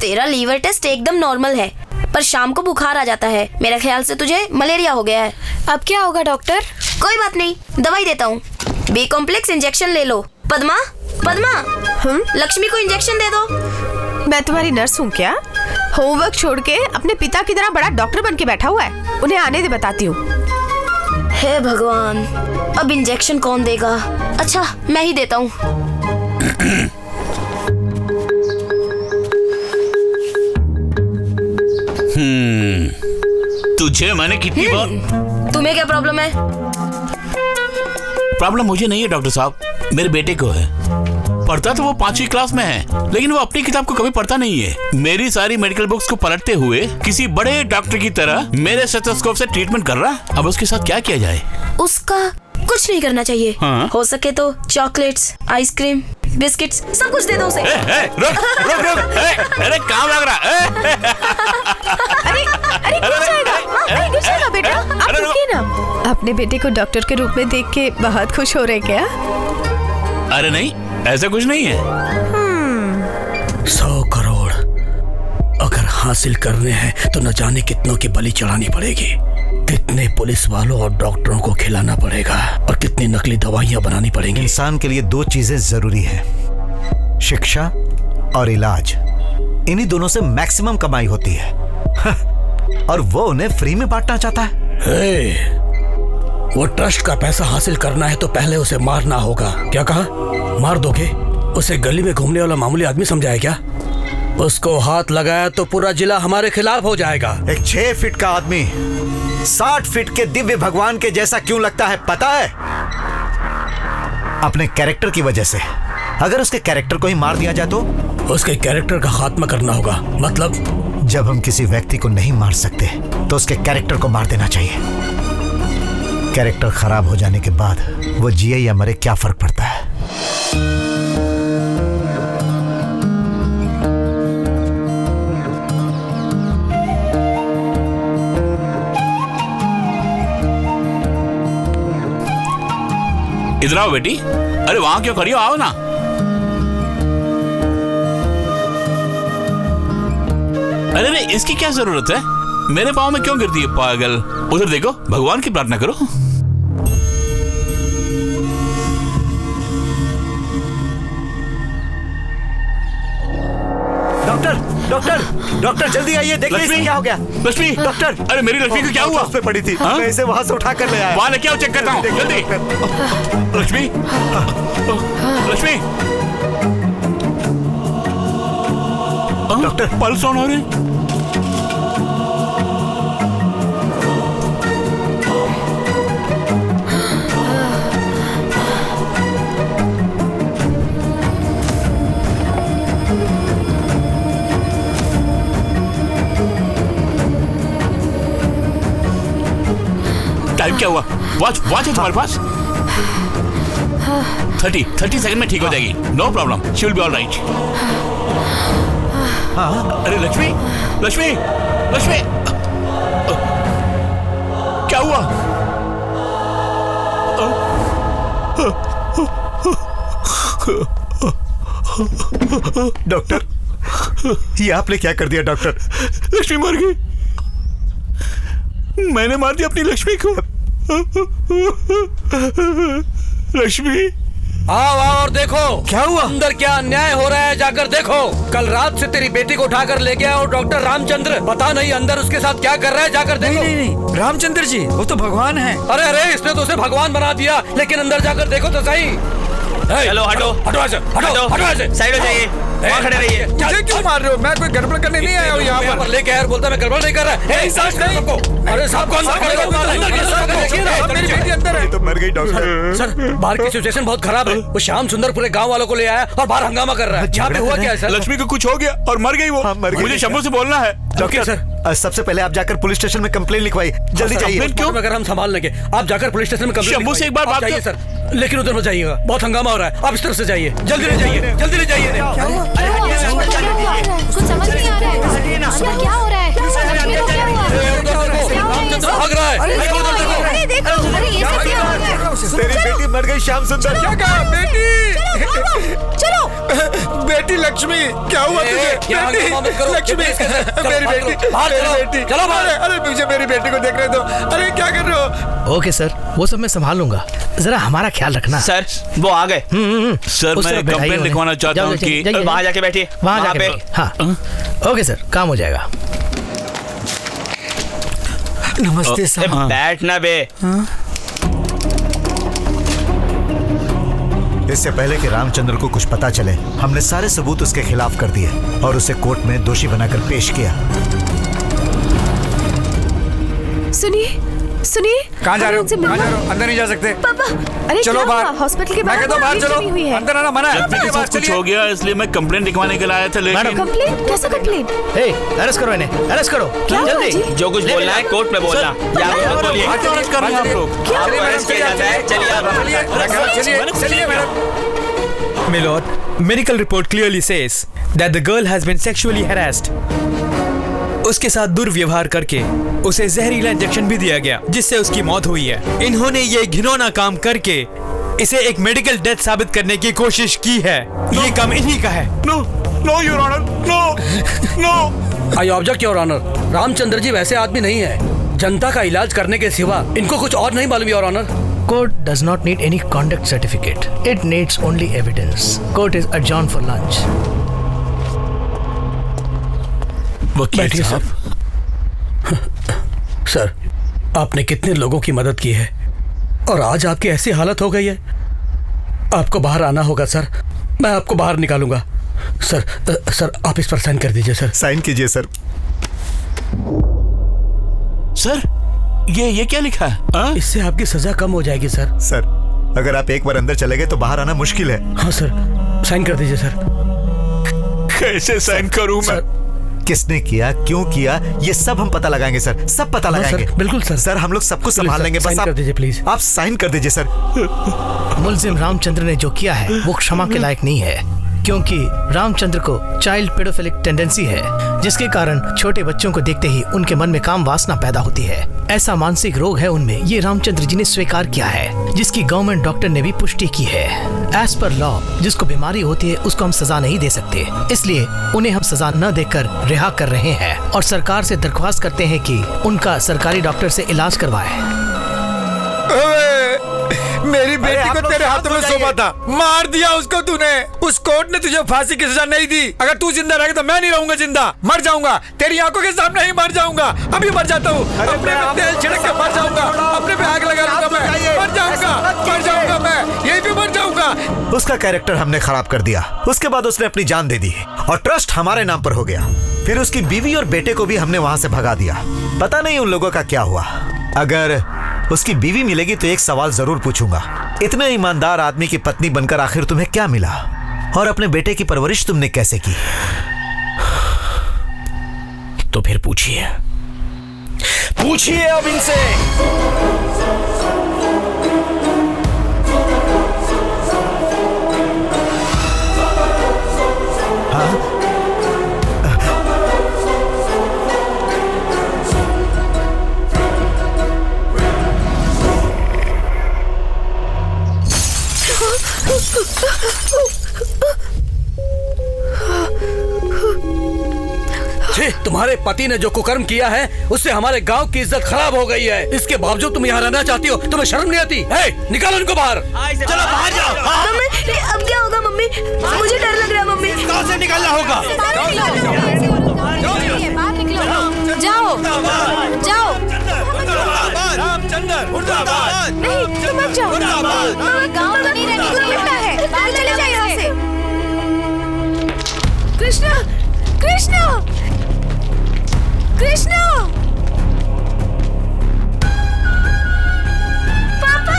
तेरा liver test एकदम normal है, पर शाम को बुखार आ जाता है। मेरे ख्याल से तुझे मलेरिया हो गया है। अब क्या होगा डॉक्टर? कोई बात नहीं, दवाई देता हूँ। बी कॉम्प्लेक्स इंजेक्शन ले लो। पद्मा, पद्मा, लक्ष्मी को इंजेक्शन दे दो। मैं तुम्हारी नर्स हूँ क्या? होमवर्क छोड़ के अपने पिता की तरह बड़ा डॉक्टर बन के बैठा हुआ है। उन्हें आने दे, बताती हूँ। हे भगवान, अब इंजेक्शन कौन देगा? अच्छा, मैं ही देता हूँ। तुझे मैंने कितनी बार। तुम्हें क्या प्रॉब्लम है? प्रॉब्लम मुझे नहीं है डॉक्टर साहब, मेरे बेटे को है। पढ़ता तो वो 5वीं क्लास में है, लेकिन वो अपनी किताब को कभी पढ़ता नहीं है। मेरी सारी मेडिकल बुक्स को पलटते हुए किसी बड़े डॉक्टर की तरह मेरे स्टेथोस्कोप से ट्रीटमेंट कर रहा। अब उसके साथ क्या किया जाए? उसका कुछ नहीं करना चाहिए। हाँ? हो सके तो चॉकलेट्स, आइसक्रीम, बिस्किट्स सब कुछ दे दो उसे। अरे काम लग रहा है। अरे गिर जाएगा बेटा, आप रुकिए ना। अपने बेटे को डॉक्टर के रूप में देख के बहुत खुश हो रहे क्या? अरे नहीं, ऐसा कुछ नहीं है। 100 करोड़ अगर हासिल करने हैं तो न जाने कितनों की बलि चढ़ानी पड़ेगी, कितने पुलिस वालों और डॉक्टरों को खिलाना पड़ेगा, और कितनी नकली दवाइयां बनानी पड़ेंगी। इंसान के लिए 2 चीजें जरूरी है, शिक्षा और इलाज। इन्हीं दोनों से मैक्सिमम कमाई होती है। और वो उन्हें फ्री में बांटना चाहता है। वो ट्रस्ट का पैसा हासिल करना है तो पहले उसे मारना होगा। क्या कहा? मार दोगे? उसे गली में घूमने वाला मामूली आदमी समझाया क्या? उसको हाथ लगाया तो पूरा जिला हमारे खिलाफ हो जाएगा। एक 6 फीट का आदमी 60 फीट के दिव्य भगवान के जैसा क्यों लगता है पता है? अपने कैरेक्टर की वजह से। अगर उसके कैरेक्टर को ही मार दिया जाए तो? उसके कैरेक्टर का खात्मा करना होगा। मतलब? जब हम किसी व्यक्ति को नहीं मार सकते तो उसके कैरेक्टर को मार देना चाहिए। कैरेक्टर खराब हो जाने के बाद वो जिए या मरे क्या फर्क पड़ता है? इधर आओ बेटी। अरे वहां क्यों खड़ी हो, आओ ना। अरे नहीं, इसकी क्या जरूरत है? मेरे पाँव में क्यों गिरती है पागल? उधर देखो, भगवान की प्रार्थना करो। डॉक्टर, डॉक्टर, डॉक्टर जल्दी आइए, देखिए इसे क्या हो गया। लक्ष्मी, डॉक्टर, अरे मेरी लक्ष्मी को क्या हुआ? उस पे पड़ी थी। मैं इसे वहां से उठा कर ले आया। वहां लेके आओ, चेक करता हूँ जल्दी। Lakshmi, Lakshmi. Doctor, pulse on हो रहे। टाइम क्या हुआ? वॉच है तुम्हारे पास? 30 सेकंड में ठीक हो जाएगी। No problem, she will be all right. अरे लक्ष्मी, लक्ष्मी, लक्ष्मी, क्या हुआ? डॉक्टर, ये आपने क्या कर दिया डॉक्टर? लक्ष्मी मर गई। मैंने मार दिया अपनी लक्ष्मी को। लक्ष्मी, आओ और देखो क्या हुआ, अंदर क्या अन्याय हो रहा है, जाकर देखो। कल रात से तेरी बेटी को उठाकर ले गया और डॉक्टर रामचंद्र, पता नहीं अंदर उसके साथ क्या कर रहा है, जाकर देखो। नहीं, रामचंद्र जी वो तो भगवान है। अरे इसने तो उसे भगवान बना दिया, लेकिन अंदर जाकर देखो तो सही। चलो हटो, हटो ऐसे, साइड हो जाइए, वहाँ खड़े रहिए। मुझे क्यों मार रहे हो? मैं कोई गड़बड़ करने नहीं आया हूँ यहाँ पर। लेके यार बोलता मैं गड़बड़ नहीं कर रहा। अरे सबको अंदर मेरी बेटी अंदर है। तो मर गई डॉक्टर। सर, बाहर की सिचुएशन बहुत खराब है। वो श्याम सुंदर पूरे गांव वालों को ले आया और बाहर हंगामा कर रहा है। यहाँ पे हुआ क्या है सर? लक्ष्मी को कुछ हो गया और मर गई वो। मुझे शंभू से बोलना है। डॉक्टर सर, सबसे पहले आप जाकर पुलिस स्टेशन में कंप्लेंट लिखवाइए, जल्दी जाइए। क्यों? अगर हम संभाल लेंगे, आप जाकर पुलिस स्टेशन में कंप्लेंट शंभू से एक बार बात चाहिए सर, लेकिन उधर मत जाइएगा, बहुत हंगामा हो रहा है। आप इस तरफ से जाइए, जल्दी ले जाइए, जल्दी ले जाइए। कुछ समझ नहीं आ रहा है, क्या हो रहा है? भाग रहा है। अरे देखो, अरे ये सब क्या हो रहा है? तेरी बेटी मर गई श्याम सुंदर। क्या कहा बेटी? चलो बेटी लक्ष्मी, क्या हुआ तुझे? बेटी लक्ष्मी, मेरी बेटी, चलो बाहर। अरे मुझे मेरी बेटी को देख रहे दो। अरे क्या कर रहे हो? ओके सर, वो सब मैं संभाल लूंगा, जरा हमारा ख्याल रखना। सर वो आ गए। सर उस मैं तरफ बैठाइए कंप्लेंट उन्हें। लिखवाना चाहता जाओ, हूँ जाइए, कि जाइए, वहाँ जाके बैठिए, वहाँ जाके पे। हाँ ओके सर, काम हो जाएगा। नमस्ते ए, बैठना बे। इससे पहले कि रामचंद्र को कुछ पता चले, हमने सारे सबूत उसके खिलाफ कर दिए और उसे कोर्ट में दोषी बनाकर पेश किया। सुनिए सुनिए, कहाँ जा रहे हो? उनसे कहाँ मिलना। जा रहे हो? अंदर नहीं जा सकते। पापा, अरे चलो क्या बाहर। हुआ? हॉस्पिटल के मैं कहता हूँ बाहर भीड़ चलो, जमी हुई है। अंदर आना मना है। जब के साथ कुछ हो गया इसलिए मैं कंप्लेंट लिखवाने के लिए आया था, लेकिन कंप्लेन? कैसा कंप्लेन? अरेस्ट करो इन्हें, अरेस्ट करो क्या हुआ जल्दी। जी? जो कुछ बोलना है कोर्ट में बोलना। यहाँ पे मत बोलिए। क्यों अरेस्ट कर रहे हैं आप लोग? आपको अरेस्ट किया जाता है। चलिए आप चलिए madam. My medical report clearly says that the girl has been sexually harassed. उसके साथ दुर्व्यवहार करके उसे जहरीला इंजेक्शन भी दिया गया, जिससे उसकी मौत हुई है। इन्होंने ये घिनौना काम करके इसे एक मेडिकल डेथ साबित करने की कोशिश की है। ये काम इन्हीं का है। No no your honour, no no. I object your honour, Ramchandra ji वैसे आदमी नहीं है। जनता का इलाज करने के सिवा इनको कुछ और नहीं मालूम your honour. Court does not need any conduct certificate. It needs only evidence. Court is adjourned for lunch. वकील बैठिए साहब, सर, आपने कितने लोगों की मदद की है और आज आपकी ऐसी हालत हो गई है। आपको बाहर आना होगा सर, मैं आपको बाहर निकालूंगा। सर आप इस पर साइन कर दीजिए सर। साइन कीजिए सर। सर ये क्या लिखा है? इससे आपकी सजा कम हो जाएगी सर। सर अगर आप एक बार अंदर चले गए तो बाहर आना मुश्किल है। हाँ सर, साइन कर दीजिए सर। कैसे साइन करूं मैं? किसने किया, क्यों किया, ये सब हम पता लगाएंगे सर, सब पता हाँ, लगाएंगे। सर, बिल्कुल सर। सर हम लोग सब कुछ संभाल सर, लेंगे, बस साइन आप कर दीजिए प्लीज। आप साइन कर दीजिए सर। मुलजिम रामचंद्र ने जो किया है वो क्षमा के लायक नहीं है, क्योंकि रामचंद्र को चाइल्ड पेडोफिलिक टेंडेंसी है, जिसके कारण छोटे बच्चों को देखते ही उनके मन में काम वासना पैदा होती है। ऐसा मानसिक रोग है उनमें, ये रामचंद्र जी ने स्वीकार किया है, जिसकी गवर्नमेंट डॉक्टर ने भी पुष्टि की है। एज पर लॉ जिसको बीमारी होती है उसको हम सजा नहीं दे सकते, इसलिए उन्हें हम सजा न देकर रिहा कर रहे हैं और सरकार से दरख्वास्त करते हैं कि उनका सरकारी डॉक्टर से इलाज करवाए। मेरी बेटी को तेरे हाथों में सौंपा था, मार दिया उसको तूने। उस कोर्ट ने तुझे फांसी की सजा नहीं दी। अगर तू जिंदा रहेगा तो मैं नहीं रहूंगा जिंदा, मर जाऊंगा। तेरी आंखों के सामने ही मर जाऊंगा। अभी मर जाता हूँ, अपने पे तेल छिड़क के मर जाऊंगा, अपने पे आग लगा लूंगा मैं, मर जाऊंगा मैं, यही पे मर जाऊंगा। उसका कैरेक्टर हमने खराब कर दिया, उसके बाद उसने अपनी जान दे दी और ट्रस्ट हमारे नाम पर हो गया। फिर उसकी बीवी और बेटे को भी हमने वहां से भगा दिया। पता नहीं उन लोगों का क्या हुआ। अगर उसकी बीवी मिलेगी तो एक सवाल जरूर पूछूंगा, इतने ईमानदार आदमी की पत्नी बनकर आखिर तुम्हें क्या मिला और अपने बेटे की परवरिश तुमने कैसे की? तो फिर पूछिए अब इनसे। तुम्हारे पति ने जो कुकर्म किया है उससे हमारे गांव की इज्जत खराब हो गई है। इसके बावजूद तुम यहाँ रहना चाहती हो, तुम्हें शर्म नहीं आती? निकालो इनको बाहर। चलो बाहर जाओ। मम्मी अब क्या होगा? मम्मी मुझे डर लग रहा है। मम्मी कहाँ से निकलना होगा? जाओ जाओ। रामचंद्र मुर्दाबाद। नहीं तुम मत जाओ, गाँव में नहीं रहने को मिलता है, बाहर चले जाओ यहाँ से। कृष्णा कृष्णा कृष्णा, पापा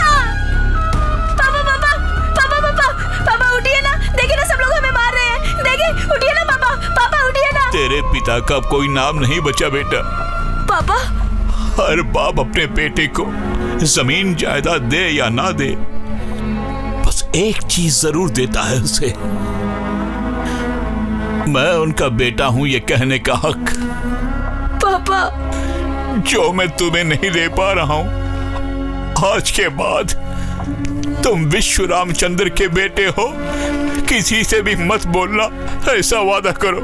पापा पापा पापा पापा पापा उठिए ना, देखिए ना सब लोग हमें मार रहे हैं। देखिए उठिए ना पापा, पापा उठिए ना। तेरे पिता का अब कोई नाम नहीं बचा बेटा। पापा हर बाप अपने बेटे को जमीन जायदाद दे या ना दे, बस एक चीज जरूर देता है उसे, मैं उनका बेटा हूं ये कहने का हक। पापा जो मैं तुम्हें नहीं दे पा रहा हूं, आज के बाद तुम विश्व रामचंद्र के बेटे हो, किसी से भी मत बोलना, ऐसा वादा करो।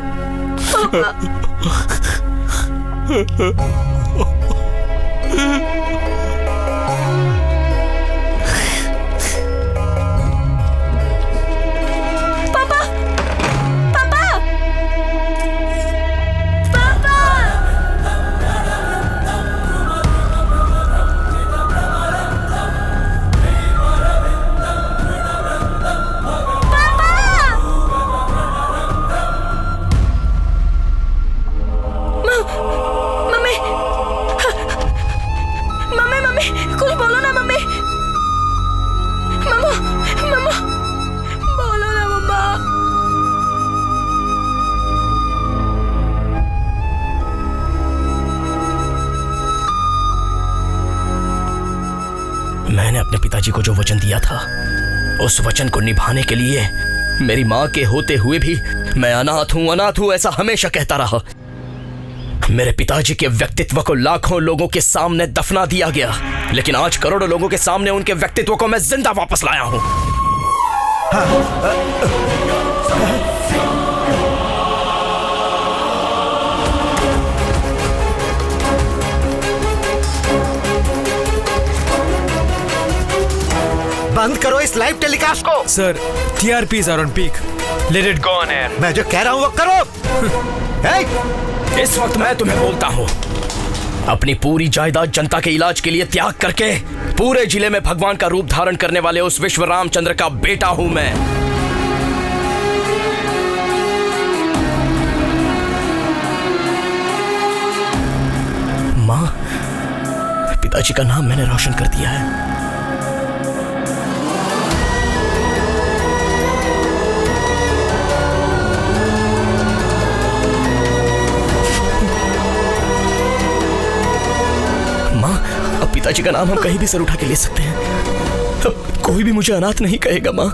मैंने अपने पिताजी को जो वचन दिया था, उस वचन को निभाने के लिए मेरी माँ के होते हुए भी मैं अनाथ हूँ ऐसा हमेशा कहता रहा। मेरे पिताजी के व्यक्तित्व को लाखों लोगों के सामने दफना दिया गया, लेकिन आज करोड़ों लोगों के सामने उनके व्यक्तित्व को मैं जिंदा वापस लाया हूँ। बंद करो इस लाइव टेलीकास्ट को। Sir, TRPs are on peak. Let it go on air. मैं जो कह रहा हूँ वो करो। इस वक्त मैं तुम्हें बोलता हूँ, अपनी पूरी जायदाद जनता के इलाज के लिए त्याग करके पूरे जिले में भगवान का रूप धारण करने वाले उस विश्व रामचंद्र का बेटा हूँ मैं। माँ, पिताजी का नाम मैंने रोशन कर दिया है। पिताजी का नाम हम कहीं भी सर उठा के ले सकते हैं। अब कोई भी मुझे अनाथ नहीं कहेगा माँ,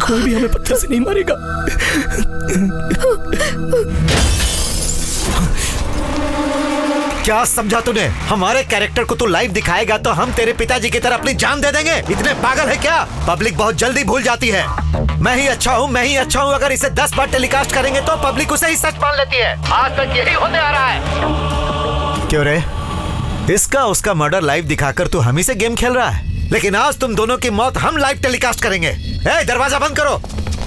कोई भी हमें पत्थर से नहीं मारेगा। क्या समझा तूने? हमारे कैरेक्टर को तू लाइव दिखाएगा तो हम तेरे पिताजी की तरह अपनी जान दे देंगे? इतने पागल है क्या? पब्लिक बहुत जल्दी भूल जाती है। मैं ही अच्छा हूँ। अगर इसे 10 बार टेलीकास्ट करेंगे तो पब्लिक उसे ही सच मान लेती है। आज तक यही होते आ रहा है। क्यों रे? इसका उसका मर्डर लाइव दिखाकर तू हम ही से गेम खेल रहा है, लेकिन आज तुम दोनों की मौत हम लाइव टेलीकास्ट करेंगे। दरवाजा बंद करो।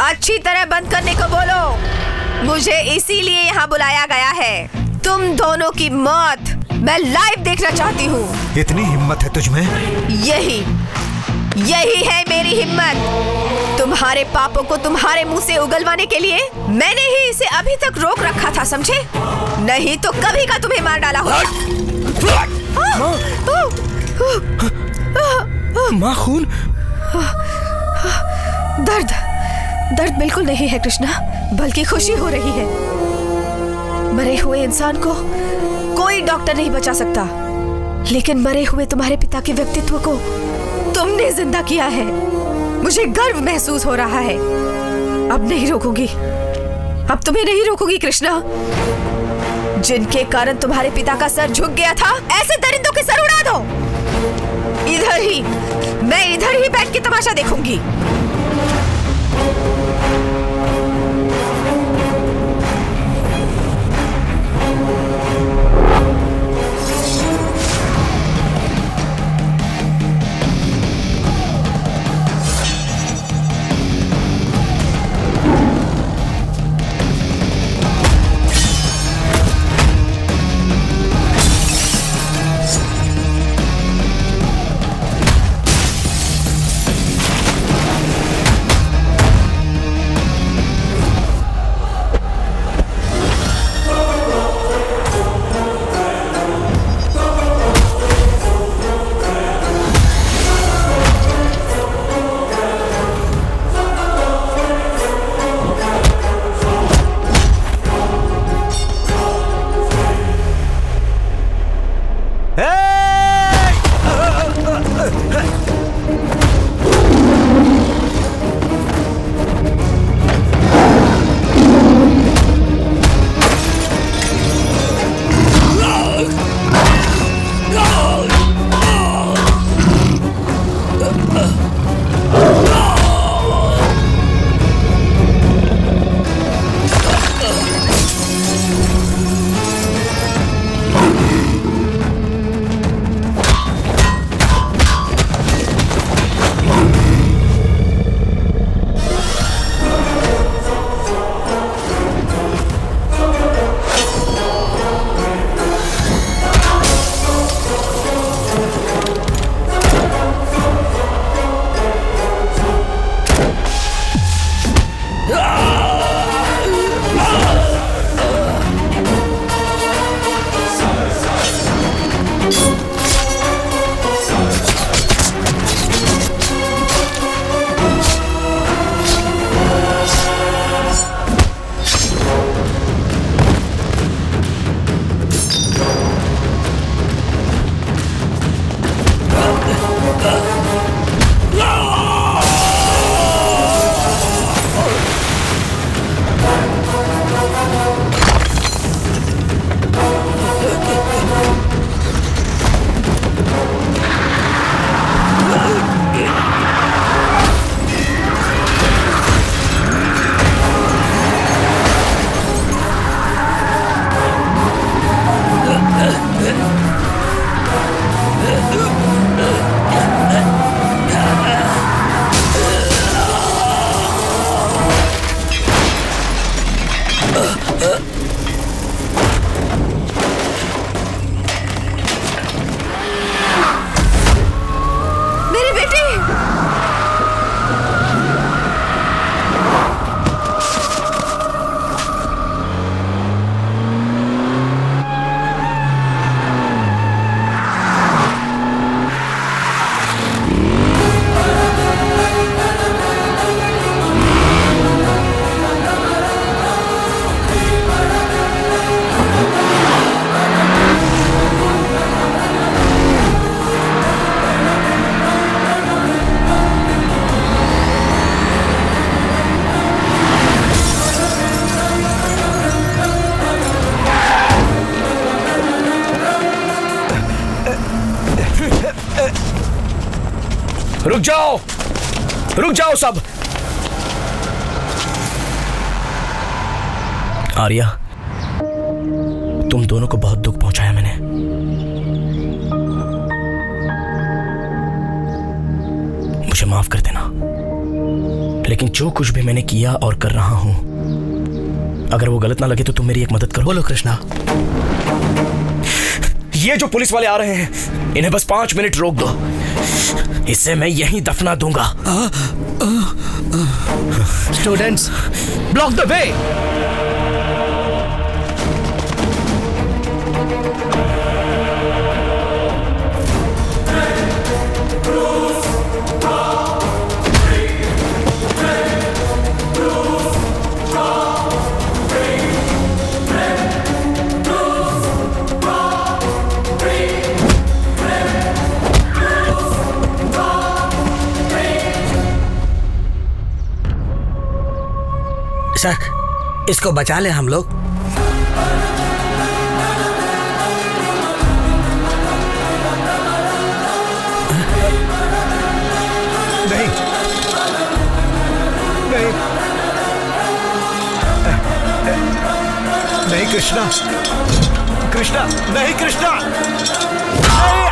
अच्छी तरह बंद करने को बोलो। मुझे इसीलिए यहाँ बुलाया गया है। तुम दोनों की मौत मैं लाइव देखना चाहती हूँ। इतनी हिम्मत है तुझमें? यही है मेरी हिम्मत। तुम्हारे पापों को तुम्हारे मुंह से उगलवाने के लिए मैंने ही इसे अभी तक रोक रखा था, समझे? नहीं तो कभी का तुम्हें मार डाला होगा। माँ, खून? दर्द बिल्कुल नहीं है कृष्णा, बल्कि खुशी हो रही है। मरे हुए इंसान को कोई डॉक्टर नहीं बचा सकता, लेकिन मरे हुए तुम्हारे पिता के व्यक्तित्व को तुमने जिंदा किया है। मुझे गर्व महसूस हो रहा है। अब नहीं रोकूंगी, अब तुम्हें नहीं रोकूंगी कृष्णा। जिनके कारण तुम्हारे पिता का सर झुक गया था, ऐसे दरिंदों के सर उड़ा दो। मैं इधर ही बैठ के तमाशा देखूंगी। रुक जाओ सब। आर्या, तुम दोनों को बहुत दुख पहुंचाया मैंने। मुझे माफ कर देना, लेकिन जो कुछ भी मैंने किया और कर रहा हूं, अगर वो गलत ना लगे तो तुम मेरी एक मदद करो। बोलो कृष्णा। ये जो पुलिस वाले आ रहे हैं, इन्हें बस 5 मिनट रोक दो, इसे मैं यहीं दफना दूंगा। Students, block the way. Sir, इसको बचा ले हम लोग। नहीं नहीं नहीं कृष्णा, कृष्णा नहीं, कृष्णा नहीं।